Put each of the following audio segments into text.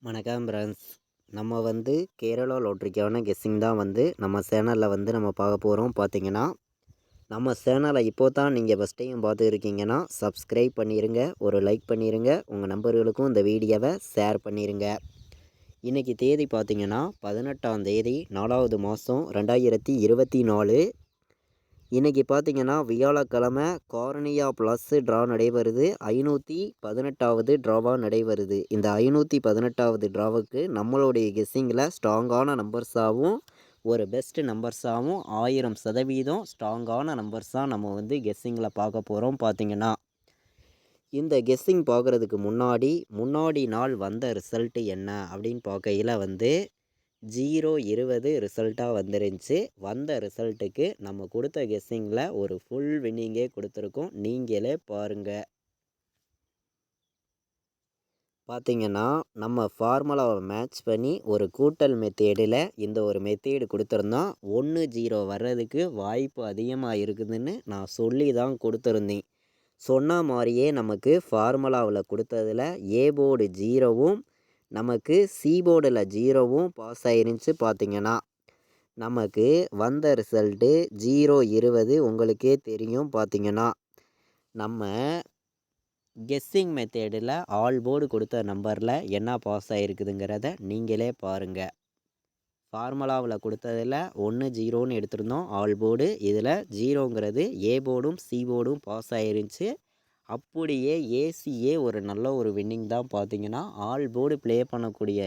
வணக்கம் ஃப்ரெண்ட்ஸ். நம்ம கேரளா லாட்ரிக்கான கெஸ்ஸிங் தான் நம்ம சேனலில் நம்ம பார்க்க போகிறோம். பார்த்தீங்கன்னா நம்ம சேனலை இப்போ தான் நீங்கள் ஃபஸ்ட் டைம் பார்த்துருக்கீங்கன்னா சப்ஸ்கிரைப் பண்ணிடுங்க, ஒரு லைக் பண்ணிடுங்க, உங்கள் நண்பர்களுக்கும் இந்த வீடியோவை ஷேர் பண்ணிடுங்க. இன்றைக்கி தேதி பார்த்தீங்கன்னா 18ஆம் தேதி 4வது மாதம் 2024. இன்றைக்கி பார்த்தீங்கன்னா வியாழக்கிழமை கார்னியா ப்ளஸ் ட்ரா நடைபெறுது. 518வது ட்ராவாக நடைபெறுது. இந்த 518வது ட்ராவுக்கு நம்மளுடைய கெஸ்ஸிங்கில் ஸ்ட்ராங்கான நம்பர்ஸாகவும் ஒரு பெஸ்ட் நம்பர்ஸாகவும் 1000% ஸ்ட்ராங்கான நம்பர்ஸாக நம்ம கெஸ்ஸிங்கில் பார்க்க போகிறோம். பார்த்தீங்கன்னா இந்த கெஸ்ஸிங் பார்க்குறதுக்கு முன்னாடி நாள் வந்த ரிசல்ட்டு என்ன அப்படின்னு பார்க்கையில் 0-20 ரிசல்ட்டாக வந்துருந்துச்சு. வந்த ரிசல்ட்டுக்கு நம்ம கொடுத்த கெஸ்ஸிங்கில் ஒரு ஃபுல் வின்னிங்கே கொடுத்துருக்கோம். நீங்களே பாருங்கள். பார்த்தீங்கன்னா நம்ம ஃபார்முலாவை மேட்ச் பண்ணி ஒரு கூட்டல் மெத்தேடில் இந்த ஒரு மெத்தேடு கொடுத்துருந்தோம். 1-0 வர்றதுக்கு வாய்ப்பு அதிகமாக இருக்குதுன்னு நான் சொல்லி தான் கொடுத்துருந்தேன். சொன்ன மாதிரியே நமக்கு ஃபார்முலாவில் கொடுத்ததில் ஏ போர்டு 0வும் நமக்கு சி போர்டில் 0வும் பாஸ் ஆயிருந்துச்சு. பார்த்தீங்கன்னா நமக்கு வந்த ரிசல்ட்டு 0-20 உங்களுக்கே தெரியும். பார்த்தீங்கன்னா நம்ம கெஸ்ஸிங் மெத்தேடில் ஆல் போர்டு கொடுத்த நம்பரில் என்ன பாஸ் ஆகிருக்குதுங்கிறத நீங்களே பாருங்கள். ஃபார்முலாவில் கொடுத்ததில் 1-0ன்னு எடுத்திருந்தோம் ஆல் போர்டு. இதில் 0ங்கிறது ஏ போர்டும் சி போர்டும் பாஸ் ஆயிருந்துச்சு. அப்படியே ஏசியே ஒரு நல்ல ஒரு வின்னிங் தான். பார்த்தீங்கன்னா ஆல் போர்டு ப்ளே பண்ணக்கூடிய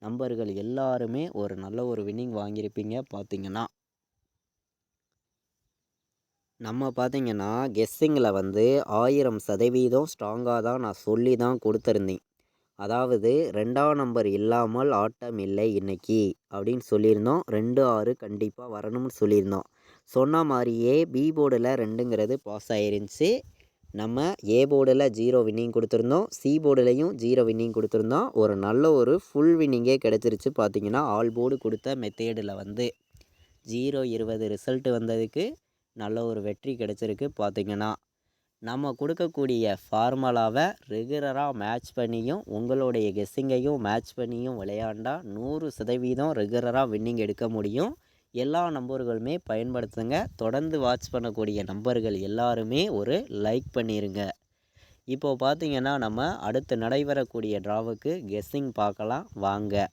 நம்பர்கள் எல்லாருமே ஒரு நல்ல ஒரு வின்னிங் வாங்கியிருப்பீங்க. பார்த்தீங்கன்னா நம்ம பார்த்தீங்கன்னா கெஸ்ஸிங்கில் 1000% ஸ்ட்ராங்காக தான் நான் சொல்லி தான் கொடுத்துருந்தேன். அதாவது 2ஆம் நம்பர் இல்லாமல் ஆட்டம் இல்லை இன்னைக்கு அப்படின்னு சொல்லியிருந்தோம். 2-6 கண்டிப்பாக வரணும்னு சொல்லியிருந்தோம். சொன்ன மாதிரியே பி போர்டில் 2ங்கிறது பாஸ் ஆயிருந்துச்சு. நம்ம ஏ போர்டில் 0 வின்னிங் கொடுத்துருந்தோம், சி போர்டுலையும் 0 வின்னிங் கொடுத்துருந்தோம். ஒரு நல்ல ஒரு ஃபுல் வின்னிங்கே கிடச்சிருச்சு. பார்த்தீங்கன்னா ஆல் போர்டு கொடுத்த மெத்தேடில் 0-20 ரிசல்ட்டு வந்ததுக்கு நல்ல ஒரு வெற்றி கிடச்சிருக்கு. பார்த்தீங்கன்னா நம்ம கொடுக்கக்கூடிய ஃபார்முலாவை ரெகுலராக மேட்ச் பண்ணியும் உங்களுடைய கெஸ்ஸிங்கையும் மேட்ச் பண்ணியும் விளையாண்டா 100% ரெகுலராக வின்னிங் எடுக்க முடியும். எல்லா நம்பர்களுமே பயன்படுத்துங்க. தொடர்ந்து வாட்ச் பண்ணக்கூடிய நம்பர்கள் எல்லாருமே ஒரு லைக் பண்ணிடுங்க. இப்போது பார்த்தீங்கன்னா நம்ம அடுத்து நடைபெறக்கூடிய ட்ராவுக்கு கெஸ்ஸிங் பார்க்கலாம் வாங்க.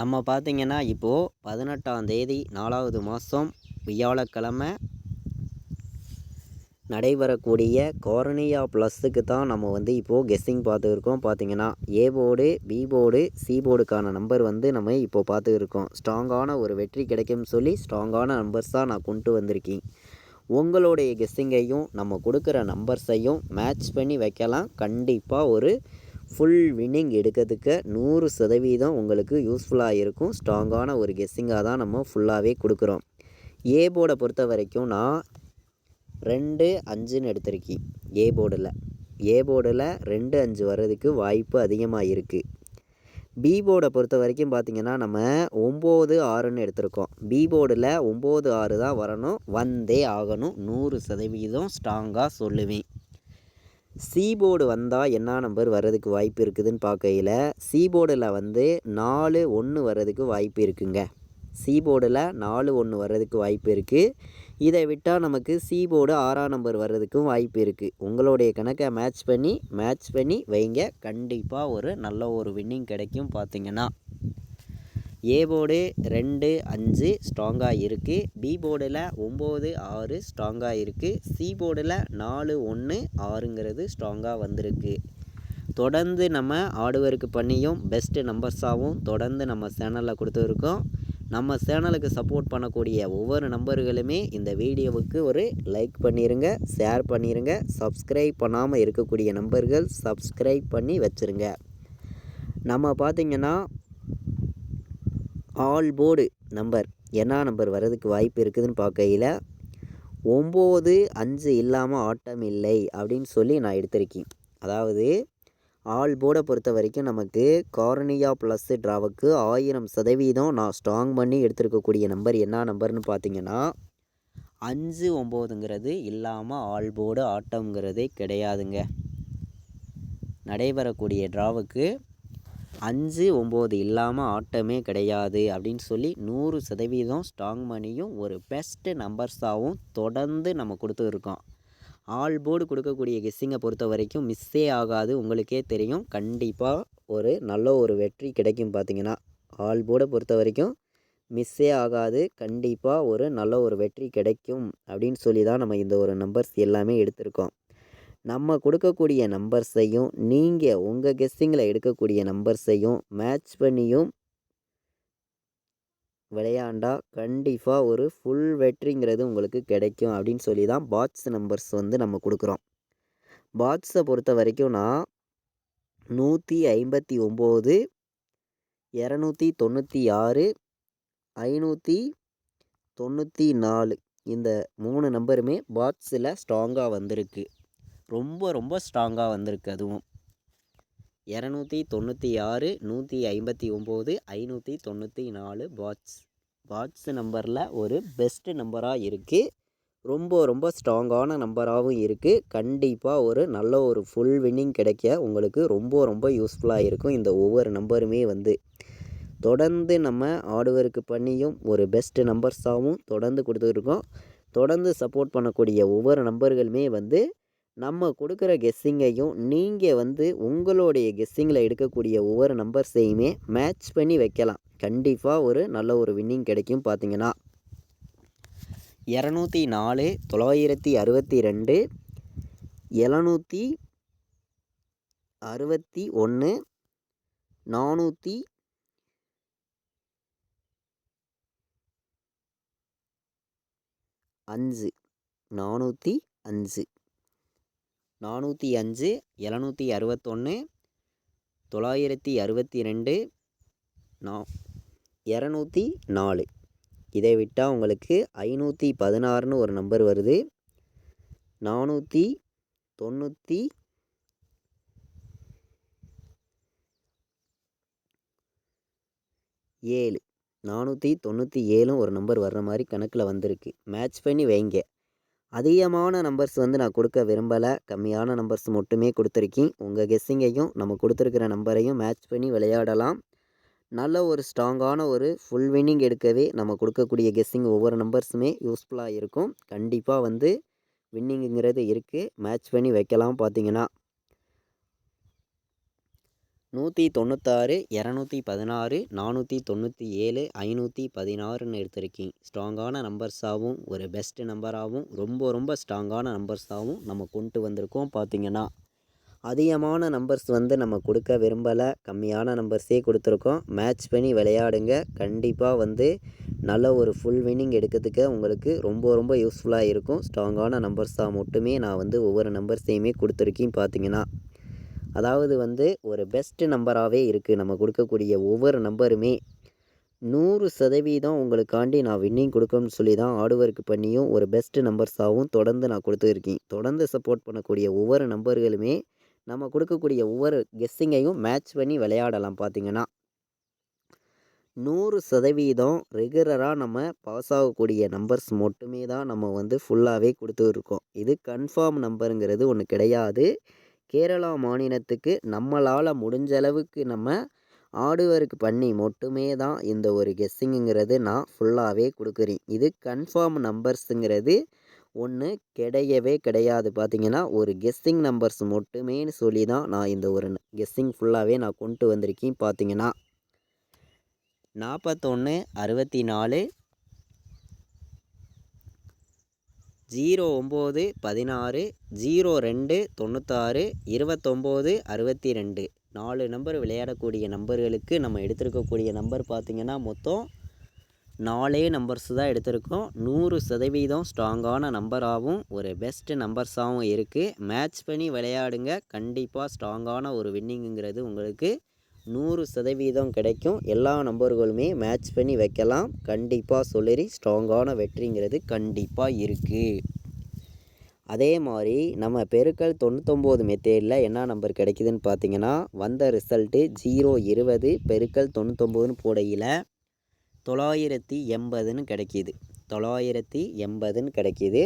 நம்ம பார்த்தீங்கன்னா இப்போது 18ஆம் தேதி 4வது மாதம் வியாழக்கிழமை நடைபெறக்கூடிய கார்னியா ப்ளஸ்ஸுக்கு தான் நம்ம இப்போது கெஸ்ஸிங் பார்த்துருக்கோம். பார்த்தீங்கன்னா A board B board C போர்டுக்கான நம்பர் நம்ம இப்போது பார்த்துருக்கோம். ஸ்ட்ராங்கான ஒரு வெற்றி கிடைக்கும்னு சொல்லி ஸ்ட்ராங்கான நம்பர்ஸாக நான் கொண்டு வந்திருக்கேன். உங்களுடைய கெஸ்ஸிங்கையும் நம்ம கொடுக்குற நம்பர்ஸையும் மேட்ச் பண்ணி வைக்கலாம். கண்டிப்பாக ஒரு ஃபுல் வின்னிங் எடுக்கிறதுக்கு 100% உங்களுக்கு யூஸ்ஃபுல்லாக இருக்கும். ஸ்ட்ராங்கான ஒரு கெஸ்ஸிங்காக தான் நம்ம ஃபுல்லாகவே கொடுக்குறோம். ஏ போர்டை பொறுத்த வரைக்கும் நான் 2-5ன்னு எடுத்திருக்கேன். ஏ போர்டில் 2-5 வர்றதுக்கு வாய்ப்பு அதிகமாக இருக்குது. பி போர்டை பொறுத்த வரைக்கும் பார்த்திங்கன்னா நம்ம 9-6ன்னு எடுத்திருக்கோம். பி போர்டில் 9-6 தான் வரணும், வந்தே ஆகணும். 100% ஸ்ட்ராங்காக சொல்லுவேன். சி போர்டு வந்தால் என்ன நம்பர் வர்றதுக்கு வாய்ப்பு இருக்குதுன்னு பார்க்கையில் சி போர்டில் 4-1 வர்றதுக்கு வாய்ப்பு இருக்குங்க. சி போர்டில் 4-1 வர்றதுக்கு வாய்ப்பு இருக்குது. இதை விட்டால் நமக்கு சி போர்டு 6ஆம் நம்பர் வர்றதுக்கும் வாய்ப்பு இருக்குது. உங்களுடைய கணக்கை மேட்ச் பண்ணி வைங்க. கண்டிப்பாக ஒரு நல்ல ஒரு வின்னிங் கிடைக்கும். பார்த்தீங்கன்னா ஏ போர்டு 2-5 ஸ்ட்ராங்காக இருக்குது. பி போர்டில் 9-6 ஸ்ட்ராங்காக இருக்குது. சி போர்டில் 4-1-6ங்கிறது ஸ்ட்ராங்காக வந்திருக்கு. தொடர்ந்து நம்ம ஆர்டுவொர்க் பண்ணியும் பெஸ்ட்டு நம்பர்ஸாகவும் தொடர்ந்து நம்ம சேனலில் கொடுத்துருக்கோம். நம்ம சேனலுக்கு சப்போர்ட் பண்ணக்கூடிய ஒவ்வொரு நம்பர்களுமே இந்த வீடியோவுக்கு ஒரு லைக் பண்ணிடுங்க, ஷேர் பண்ணிடுங்க. சப்ஸ்கிரைப் பண்ணாமல் இருக்கக்கூடிய நம்பர்கள் சப்ஸ்கிரைப் பண்ணி வச்சுருங்க. நம்ம பார்த்திங்கன்னா ஆல் போர்டு நம்பர் என்ன நம்பர் வர்றதுக்கு வாய்ப்பு இருக்குதுன்னு பார்க்கையில் 9-5 இல்லாமல் ஆட்டம் இல்லை அப்படின்னு சொல்லி நான் எடுத்திருக்கேன். அதாவது ஆல் போர்டை பொறுத்த வரைக்கும் நமக்கு கார்னியா ப்ளஸ் ட்ராவுக்கு 1000% நான் ஸ்ட்ராங் பண்ணி எடுத்துருக்கக்கூடிய நம்பர் என்ன நம்பர்னு பார்த்தீங்கன்னா 5-9ங்கிறது இல்லாமல் ஆல் போர்டு ஆட்டம்ங்கிறதே கிடையாதுங்க. நடைபெறக்கூடிய ட்ராவுக்கு 5, 9 இல்லாமல் ஆட்டமே கிடையாது அப்படின்னு சொல்லி 100% ஸ்ட்ராங் மணியும் ஒரு பெஸ்ட்டு நம்பர்ஸாகவும் தொடர்ந்து நம்ம கொடுத்துருக்கோம். ஆல் போர்டு கொடுக்கக்கூடிய கெஸ்ஸிங்கை பொறுத்த வரைக்கும் மிஸ்ஸே ஆகாது. உங்களுக்கே தெரியும், கண்டிப்பாக ஒரு நல்ல ஒரு வெற்றி கிடைக்கும். பார்த்திங்கன்னா ஆல் போர்டை பொறுத்த வரைக்கும் மிஸ்ஸே ஆகாது. கண்டிப்பாக ஒரு நல்ல ஒரு வெற்றி கிடைக்கும் அப்படின்னு சொல்லி தான் நம்ம இந்த ஒரு நம்பர்ஸ் எல்லாமே எடுத்திருக்கோம். நம்ம கொடுக்கக்கூடிய நம்பர்ஸையும் நீங்கள் உங்கள் கெஸ்ஸிங்கில் எடுக்கக்கூடிய நம்பர்ஸையும் மேட்ச் பண்ணியும் விளையாண்டா கண்டிப்பாக ஒரு ஃபுல் வெற்றிங்கிறது உங்களுக்கு கிடைக்கும் அப்படின்னு சொல்லி தான் பாட்ஸ் நம்பர்ஸ் நம்ம கொடுக்குறோம். பாட்ஸை பொறுத்த வரைக்கும் நான் 159, 296, 594 இந்த 3 நம்பருமே பாட்ஸில் ஸ்ட்ராங்காக வந்திருக்கு. ரொம்ப ஸ்ட்ராங்காக வந்திருக்கு. அதுவும் 296, 159, 594 பாட்ஸ் நம்பரில் ஒரு பெஸ்ட்டு நம்பராக இருக்குது. ரொம்ப ஸ்ட்ராங்கான நம்பராகவும் இருக்குது. கண்டிப்பாக ஒரு நல்ல ஒரு ஃபுல் வின்னிங் கிடைக்க உங்களுக்கு ரொம்ப யூஸ்ஃபுல்லாக இருக்கும். இந்த ஒவ்வொரு நம்பருமே தொடர்ந்து நம்ம ஹார்ட் ஒர்க் பண்ணியும் ஒரு பெஸ்ட்டு நம்பர்ஸாகவும் தொடர்ந்து கொடுத்துருக்கோம். தொடர்ந்து சப்போர்ட் பண்ணக்கூடிய ஒவ்வொரு நம்பர்களுமே நம்ம கொடுக்குற கெஸ்ஸிங்கையும் நீங்கள் உங்களுடைய கெஸ்ஸிங்கில் எடுக்கக்கூடிய ஒவ்வொரு நம்பர்ஸையுமே மேட்ச் பண்ணி வைக்கலாம். கண்டிப்பாக ஒரு நல்ல ஒரு வின்னிங் கிடைக்கும். பார்த்திங்கன்னா 204, 962, 761, 405, 405, 761, 962, 204. இதை விட்டால் உங்களுக்கு 516ன்னு ஒரு நம்பர் வருது. 497 497 ஒரு நம்பர் வர்ற மாதிரி கணக்கில் வந்திருக்கு. மேட்ச் பண்ணி வைங்க. அதிகமான நம்பர்ஸ் நான் கொடுக்க விரும்பலை. கம்மியான நம்பர்ஸ் மட்டுமே கொடுத்துருக்கேன். உங்கள் கெஸ்ஸிங்கையும் நம்ம கொடுத்துருக்கிற நம்பரையும் மேட்ச் பண்ணி விளையாடலாம். நல்ல ஒரு ஸ்ட்ராங்கான ஒரு ஃபுல் வின்னிங் எடுக்கவே நம்ம கொடுக்கக்கூடிய கெஸ்ஸிங் ஒவ்வொரு நம்பர்ஸுமே யூஸ்ஃபுல்லாக இருக்கும். கண்டிப்பாக வின்னிங்குங்கிறது இருக்குது. மேட்ச் பண்ணி வைக்கலாம். பார்த்திங்கன்னா 196, 216, 497, 516ன்னு எடுத்திருக்கேன். ஸ்ட்ராங்கான நம்பர்ஸாகவும் ஒரு பெஸ்ட்டு நம்பராகவும் ரொம்ப ஸ்ட்ராங்கான நம்பர்ஸாகவும் நம்ம கொண்டு வந்திருக்கோம். பார்த்திங்கன்னா அதிகமான நம்பர்ஸ் நம்ம கொடுக்க விரும்பலை. கம்மியான நம்பர்ஸே கொடுத்துருக்கோம். மேட்ச் பண்ணி விளையாடுங்க. கண்டிப்பாக நல்ல ஒரு ஃபுல் வின்னிங் எடுக்கிறதுக்கு உங்களுக்கு ரொம்ப யூஸ்ஃபுல்லாக இருக்கும். ஸ்ட்ராங்கான நம்பர்ஸாக மட்டுமே நான் ஒவ்வொரு நம்பர்ஸையுமே கொடுத்துருக்கேன். பார்த்திங்கன்னா அதாவது ஒரு பெஸ்ட்டு நம்பராகவே இருக்குது. நம்ம கொடுக்கக்கூடிய ஒவ்வொரு நம்பருமே 100% உங்களுக்காண்டி நான் வின்னிங் கொடுக்கணும்னு சொல்லி தான் ஹார்ட் ஒர்க் பண்ணியும் ஒரு பெஸ்ட்டு நம்பர்ஸாகவும் தொடர்ந்து நான் கொடுத்துருக்கேன். தொடர்ந்து சப்போர்ட் பண்ணக்கூடிய ஒவ்வொரு நம்பர்களுமே நம்ம கொடுக்கக்கூடிய ஒவ்வொரு கெஸ்ஸிங்கையும் மேட்ச் பண்ணி விளையாடலாம். பார்த்திங்கன்னா 100% ரெகுலராக நம்ம பாஸ் ஆகக்கூடிய நம்பர்ஸ் மட்டுமே தான் நம்ம ஃபுல்லாகவே கொடுத்துருக்கோம். இது கன்ஃபார்ம் நம்பருங்கிறது ஒன்று கிடையாது. கேரளா மாநிலத்துக்கு நம்மளால் முடிஞ்ச அளவுக்கு நம்ம ஹார்ட் ஒர்க் பண்ணி மட்டுமே தான் இந்த ஒரு கெஸ்ஸிங்குங்கிறது நான் ஃபுல்லாகவே கொடுக்குறேன். இது கன்ஃபார்ம் நம்பர்ஸுங்கிறது ஒன்று கிடையவே கிடையாது. பார்த்திங்கன்னா ஒரு கெஸ்ஸிங் நம்பர்ஸ் மட்டுமேன்னு சொல்லி தான் நான் இந்த ஒரு கெஸ்ஸிங் ஃபுல்லாகவே நான் கொண்டு வந்திருக்கேன். பார்த்திங்கன்னா 41, 64, 09, 16, 02, 96, 29, 62 4 நம்பர் விளையாடக்கூடிய நம்பர்களுக்கு நம்ம எடுத்திருக்கக்கூடிய நம்பர் பார்த்திங்கன்னா மொத்தம் 4 நம்பர்ஸ் தான் எடுத்திருக்கோம். 100% ஸ்ட்ராங்கான நம்பராகவும் ஒரு பெஸ்ட்டு நம்பர்ஸாகவும் இருக்குது. மேட்ச் பண்ணி விளையாடுங்க. கண்டிப்பாக ஸ்ட்ராங்கான ஒரு வின்னிங்குங்கிறது உங்களுக்கு 100% கிடைக்கும். எல்லா நம்பர்களுமே மேட்ச் பண்ணி வைக்கலாம். கண்டிப்பாக சொல்லி ஸ்ட்ராங்கான வெற்றிங்கிறது கண்டிப்பாக இருக்குது. அதே மாதிரி நம்ம பெருக்கல் 99 மெத்தேடில் என்ன நம்பர் கிடைக்குதுன்னு பார்த்திங்கன்னா வந்த ரிசல்ட்டு 020 பெருக்கல் 99ன்னு போடையில் 980ன்னு கிடைக்கிது. 980ன்னு கிடைக்கிது.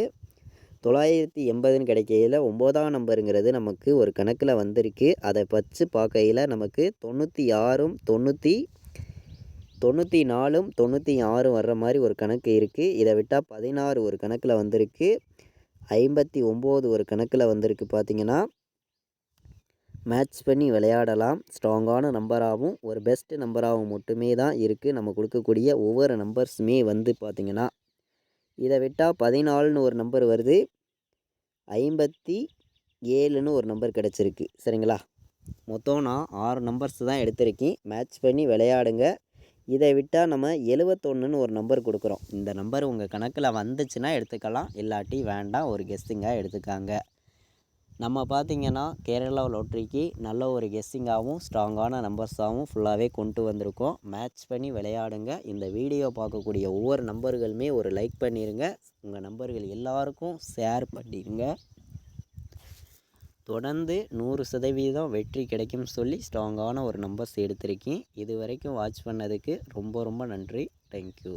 980ன்னு கிடைக்கையில் 9ஆம் நம்பருங்கிறது நமக்கு ஒரு கணக்கில் வந்திருக்கு. அதை வச்சு பார்க்கையில் நமக்கு 96ம் 94ம் 96 வர்ற மாதிரி ஒரு கணக்கு இருக்குது. இதை விட்டால் 16 ஒரு கணக்கில் வந்திருக்கு. 59 ஒரு கணக்கில் வந்திருக்கு. பார்த்திங்கன்னா மேட்ச் பண்ணி விளையாடலாம். ஸ்ட்ராங்கான நம்பராகவும் ஒரு பெஸ்ட்டு நம்பராகவும் மட்டுமே தான் இருக்குது நம்ம கொடுக்கக்கூடிய ஒவ்வொரு நம்பர்ஸுமே பார்த்திங்கன்னா. இதை விட்டால் 14ன்னு ஒரு நம்பர் வருது. 57ன்னு ஒரு நம்பர் கிடச்சிருக்கு. சரிங்களா, மொத்தம் நான் 6 நம்பர்ஸ் தான் எடுத்திருக்கேன். மேட்ச் பண்ணி விளையாடுங்க. இதை விட்டால் நம்ம 71ன்னு ஒரு நம்பர் கொடுக்குறோம். இந்த நம்பர் உங்கள் கணக்கில் வந்துச்சுன்னா எடுத்துக்கலாம், இல்லாட்டி வேண்டாம், ஒரு கெஸ்ஸிங்காக எடுத்துக்காங்க. நம்ம பார்த்திங்கன்னா கேரளா லாட்ரிக்கு நல்ல ஒரு கெஸ்ஸிங்காகவும் ஸ்ட்ராங்கான நம்பர்ஸாகவும் ஃபுல்லாகவே கொண்டு வந்திருக்கோம். மேட்ச் பண்ணி விளையாடுங்க. இந்த வீடியோ பார்க்கக்கூடிய ஒவ்வொரு நம்பர்களுமே ஒரு லைக் பண்ணிடுங்க. உங்கள் நம்பர்கள் எல்லாருக்கும் ஷேர் பண்ணிடுங்க. தொடர்ந்து 100% வெற்றி கிடைக்கும் சொல்லி ஸ்ட்ராங்கான ஒரு நம்பர்ஸ் எடுத்திருக்கேன். இது வரைக்கும் வாட்ச் பண்ணதுக்கு ரொம்ப ரொம்ப நன்றி. தேங்க்யூ.